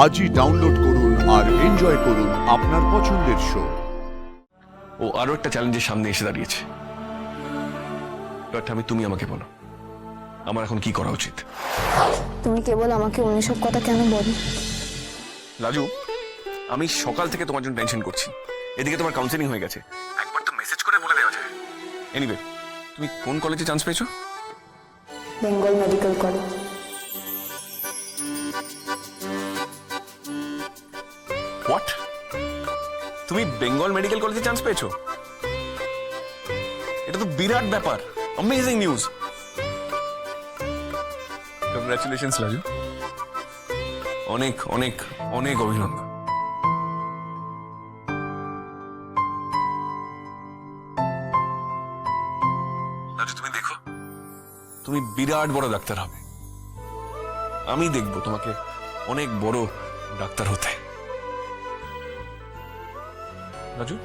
আজই ডাউনলোড করুন আর এনজয় করুন আপনার পছন্দের শো। ও আরো একটা চ্যালেঞ্জের সামনে এসে দাঁড়িয়েছে। তুমি আমাকে বলো, আমার এখন কি করা উচিত? তুমি কেবল আমাকে অন্য সব কথা কেন বলো? রাজু, আমি সকাল থেকে তোমার জন্য টেনশন করছি। এদিকে তোমার কাউন্সেলিং হয়ে গেছে, একবার তো মেসেজ করে বলে দেওয়া যায়। এনিওয়ে, তুমি কোন কলেজে চান্স পেয়েছো? Bengal medical college. হোয়াট? তুমি বেঙ্গল মেডিকেল কলেজে চান্স পেয়েছো? এটা তো বিরাট ব্যাপার, অ্যামেজিং নিউজ। কংগ্রাচুলেশনস রাজু, অনেক অনেক অনেক অভিনন্দন। রাজু, তুমি দেখো, তুমি বিরাট বড় ডাক্তার হবে। আমি দেখবো তোমাকে অনেক বড় ডাক্তার হতে। রাজু,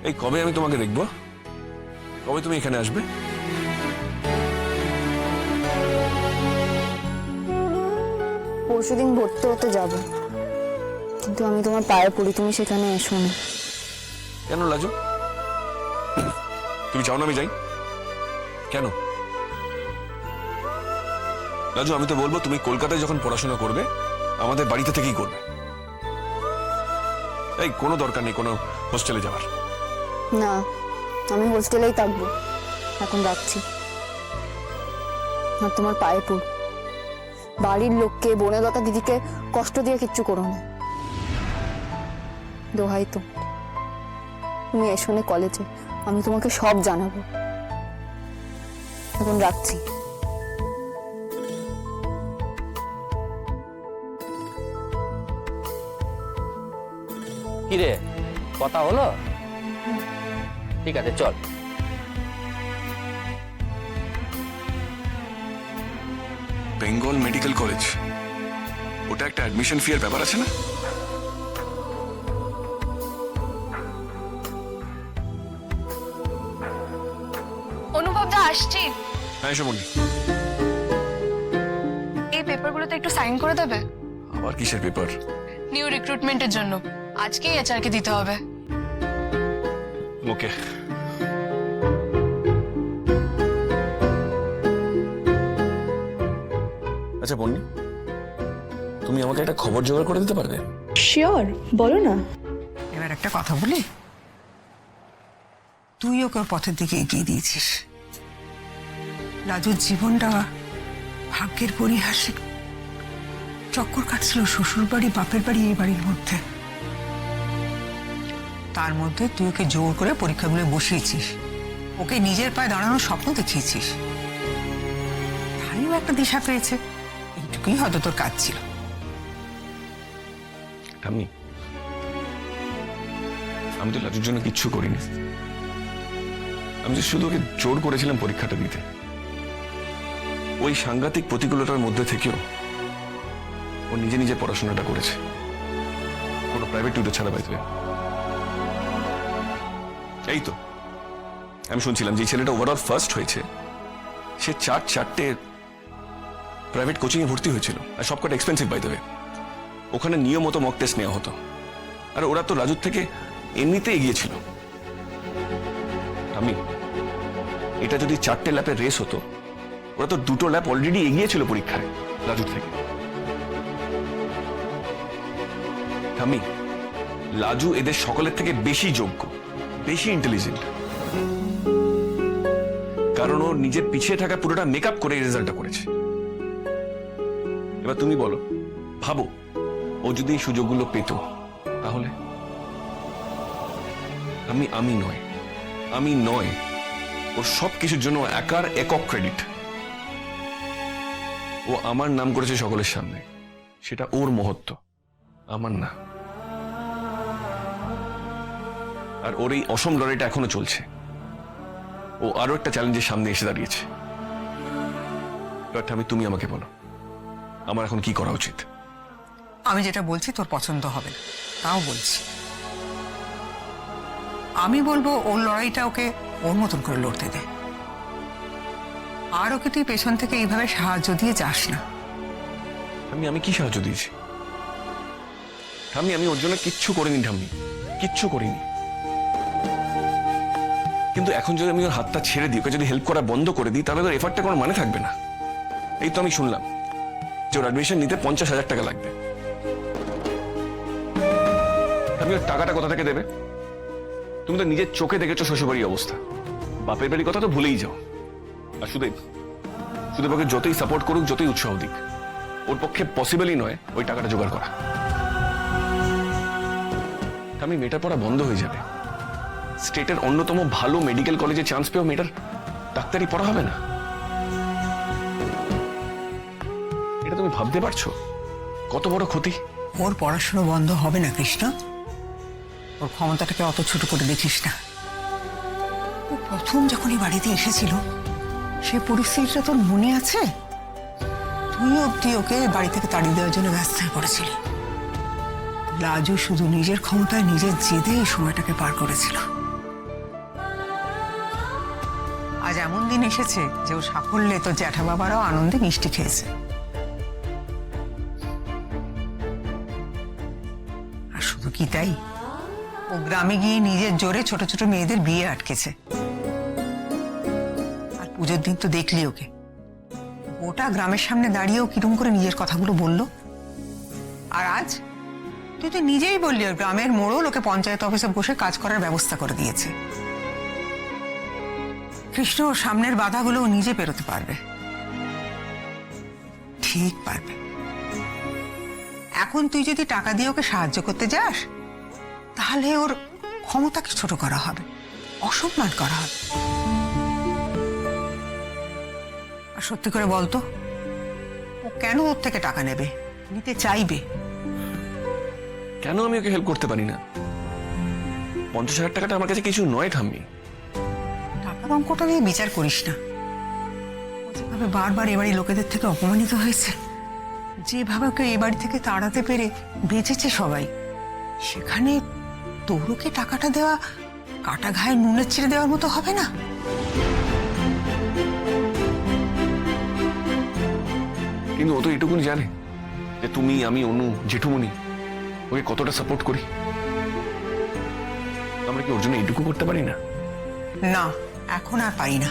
এই কবে আমি তোমাকে দেখবো? কবে তুমি এখানে আসবে? পরশুদিন ভর্তি হতে যাব, কিন্তু আমি তোমার পায়ে পড়ি, তুমি সেখানে এসো না। কেন রাজু? তুমি চাও না আমি যাই? কেন রাজু? আমি তো বলবো তুমি কলকাতায় যখন পড়াশোনা করবে আমাদের বাড়িতে থেকেই করবে। এই কোনো দরকার নেই কোনো হোস্টেলে যাওয়ার। না, আমি হোস্টেলেই থাকবো। এখন রাখছি। আর তোমার পায়ে পড়, বাড়ির লোককে, বনলতা দিদিকে কষ্ট দিয়ে কিচ্ছু করো না। দোহাই তো, তুমি এসো না কলেজে, আমি তোমাকে সব জানাবো। এখন রাখছি। কিরে, কথা হলো? ঠিক আছে, চল। বেঙ্গল মেডিকেল কলেজ, ওটা একটা অ্যাডমিশন ফি এর ব্যাপার আছে না? অনুভবদা, আসছি। হ্যাঁ এসো বলি। এই পেপারগুলোতে একটু সাইন করে দেবে? আবার কিসের পেপার? নিউ রিক্রুটমেন্টের জন্য আজকেই এইচআর কে দিতে হবে। ওকে। আচ্ছা বন্নি, তুমি আমাকে একটা খবর জোগাড় করে দিতে পারবে? শিওর, বলো না। এবার একটা কথা বলি, তুই ওকে ওর পথের দিকে এগিয়ে দিয়েছিস। রাজুর জীবনটা ভাগ্যের পরিহাসে চক্কর কাটছিল, শ্বশুর বাড়ি, বাপের বাড়ি, এই বাড়ির মধ্যে। তার মধ্যে তুই ওকে জোর করে পরীক্ষাগুলো বসিয়েছিস, ওকে নিজের পায়ে দাঁড়ানোর স্বপ্ন দেখিয়েছিস। তাইও একটা দিশা পেয়েছে, এইটুকুই হয়তো তোর কাজ ছিল। আমি তো লাজুর জন্য কিচ্ছু করিনি। আমি যে শুধু ওকে জোর করেছিলাম পরীক্ষাটা দিতে। ওই সাংঘাতিক প্রতিকূলতার মধ্যে থেকেও ও নিজে নিজে পড়াশোনাটা করেছে, কোনো প্রাইভেট টিউটর ছাড়া বাইতে। এই তো আমি শুনছিলাম যে ছেলেটা ওভারঅল ফার্স্ট হয়েছে, সে চারটে প্রাইভেট কোচিং এ ভর্তি হয়েছিল, আর সবকটা এক্সপেন্সিভ বাই দেবে। ওখানে নিয়ম মতো মক টেস্ট নেওয়া হতো, আর ওরা তো রাজুর থেকে এমনিতে এগিয়েছিল। আমি এটা যদি 4টে ল্যাপের রেস হতো, ওরা তো 2টো ল্যাপ অলরেডি এগিয়েছিল পরীক্ষায় রাজুর থেকে। আমি লাজু এদের সকলের থেকে বেশি যোগ্য, বেশি ইন্টেলিজেন্ট, কারণ ও নিজের পিছিয়ে থাকা পুরোটা মেকআপ করে এই রেজাল্টটা করেছে। এবার তুমি বলো, ভাবো ও যদি এই সুযোগগুলো পেত তাহলে? আমি নয়, ওর সব কিছুর জন্য একার একক ক্রেডিট। ও আমার নাম করেছে সকলের সামনে, সেটা ওর মহত্ব, আমার না। আর ওর এই অসম লড়াইটা এখনো চলছে। ও আরো একটা চ্যালেঞ্জের সামনে এসে দাঁড়িয়েছে। তুমি আমাকে বলো, আমার এখন কি করা উচিত? আমি যেটা বলছি তোর পছন্দ হবে না, তাও বলছি। আমি বলবো ওর লড়াইটা ওকে ওর মতন করে লড়তে দে, আর ওকে তুই পেছন থেকে এইভাবে সাহায্য দিয়ে যাস না। আমি কি সাহায্য দিয়েছি? ঠাম্মি, আমি ওর জন্য কিচ্ছু করিনি ঠাম্মি, কিচ্ছু করিনি। কিন্তু এখন যদি আমি ওর হাতটা ছেড়ে দিই, ওকে যদি হেল্প করা বন্ধ করে দিই, তাহলে ওর এফার্টটা কোনো মানে থাকবে না। এই তো আমি শুনলাম যে ওর অ্যাডমিশন নিতে 50,000 টাকা লাগবে। আমি ওর টাকাটা কোথা থেকে দেবে? তুমি তো নিজের চোখে দেখেছো শ্বশুরবাড়ির অবস্থা। বাপের বাড়ির কথা তো ভুলেই যাও। আর সুদেব ওকে যতই সাপোর্ট করুক, যতই উৎসাহ দিক, ওর পক্ষে পসিবলই নয় ওই টাকাটা জোগাড় করা। আমি মেয়েটার পড়া বন্ধ হয়ে যাবে। স্টেটের অন্যতম ভালো মেডিকেল কলেজে চান্স পেয়েও মেয়েটার ডাক্তারি পড়া হবে না। এটা তুমি ভাবতে পারছো কত বড় ক্ষতি? ওর পড়াশোনা বন্ধ হবে না কৃষ্ণ। ওর ক্ষমতাটাকে অত ছোট করে দেখিস না। ও প্রথম যখন এই বাড়িতে এসেছিল, সে পরিস্থিতিটা তোর মনে আছে? তুই অব্দি ওকে বাড়ি থেকে তাড়িয়ে দেওয়ার জন্য ব্যস্ত হয়ে পড়েছিলি। লাজু শুধু নিজের ক্ষমতায়, নিজের জেদে এই সময়টাকে পার করেছিল। আজ এমন দিন এসেছে যে ও সাফল্যে তোর জ্যাঠা বাবারাও আনন্দে মিষ্টি খেয়েছে। আর শুধু কি তাই, ও গ্রামে গিয়ে নিজের জোরে ছোট ছোট মেয়েদের বিয়ে আটকেছে। আর পুজোর দিন তো দেখলি ওকে, ওটা গ্রামের সামনে দাঁড়িয়েও কিরম করে নিজের কথাগুলো বললো। আর আজ তুই তো নিজেই বললি ওর গ্রামের মোড়ল ওকে পঞ্চায়েত অফিসে বসে কাজ করার ব্যবস্থা করে দিয়েছে। কৃষ্ণ ওর সামনের বাধাগুলো ও নিজে পেরোতে পারবে, ঠিক পারবে। এখন তুই যদি টাকা দিয়ে ওকে সাহায্য করতে যাস, তাহলে ওর ক্ষমতাকে ছোট করা হবে, অসম্মান করা হবে। আর সত্যি করে বলতো, ও কেন ওর থেকে টাকা নেবে, নিতে চাইবে? কেন আমি ওকে হেল্প করতে পারি না? 50,000 টাকাটা আমার কাছে কিছু নয় ঠাম্মি। টাকার অঙ্কটা নিয়ে বিচার করিস না। ও যেভাবে বারবার এ বাড়ির লোকেদের থেকে অপমানিত হয়েছে, যেভাবে ওকে এ বাড়ি থেকে তাড়াতে পেরে বেঁচেছে সবাই, সেখানে তোরকে টাকাটা দেওয়া কাটা ঘায়ে নুনের ছিঁড়ে দেওয়ার মতো হবে না? কিন্তু ও তো এটুকুনি জানে যে তুমি, আমি, অনু, জেঠুমনি ওকে কতটা সাপোর্ট করি। আমরা কি ওর জন্য এটুকু করতে পারি না? না, এখন আর পারি না।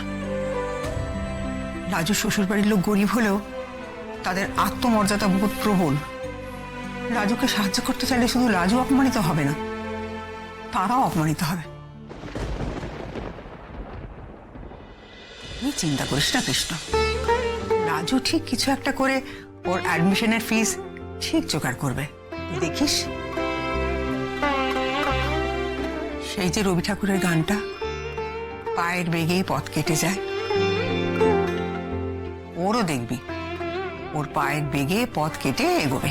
রাজু শ্বশুর বাড়ির লোক গরিব হলেও তাদের আত্মমর্যাদা বোধ প্রবল। রাজুকে সাহায্য করতে চাইলে শুধু রাজু অপমানিত হবে না, তারাও অপমানিত হবে। তুই চিন্তা করিস না কৃষ্ণ, রাজু ঠিক কিছু একটা করে ওর অ্যাডমিশনের ফিস ঠিক জোগাড় করবে, দেখিস। সেই যে রবি ঠাকুরের গানটা, পায়ের বেগেই পথ কেটে যায়, ওরও দেখবি ওর পায়ের বেগে পথ কেটে এগোবে।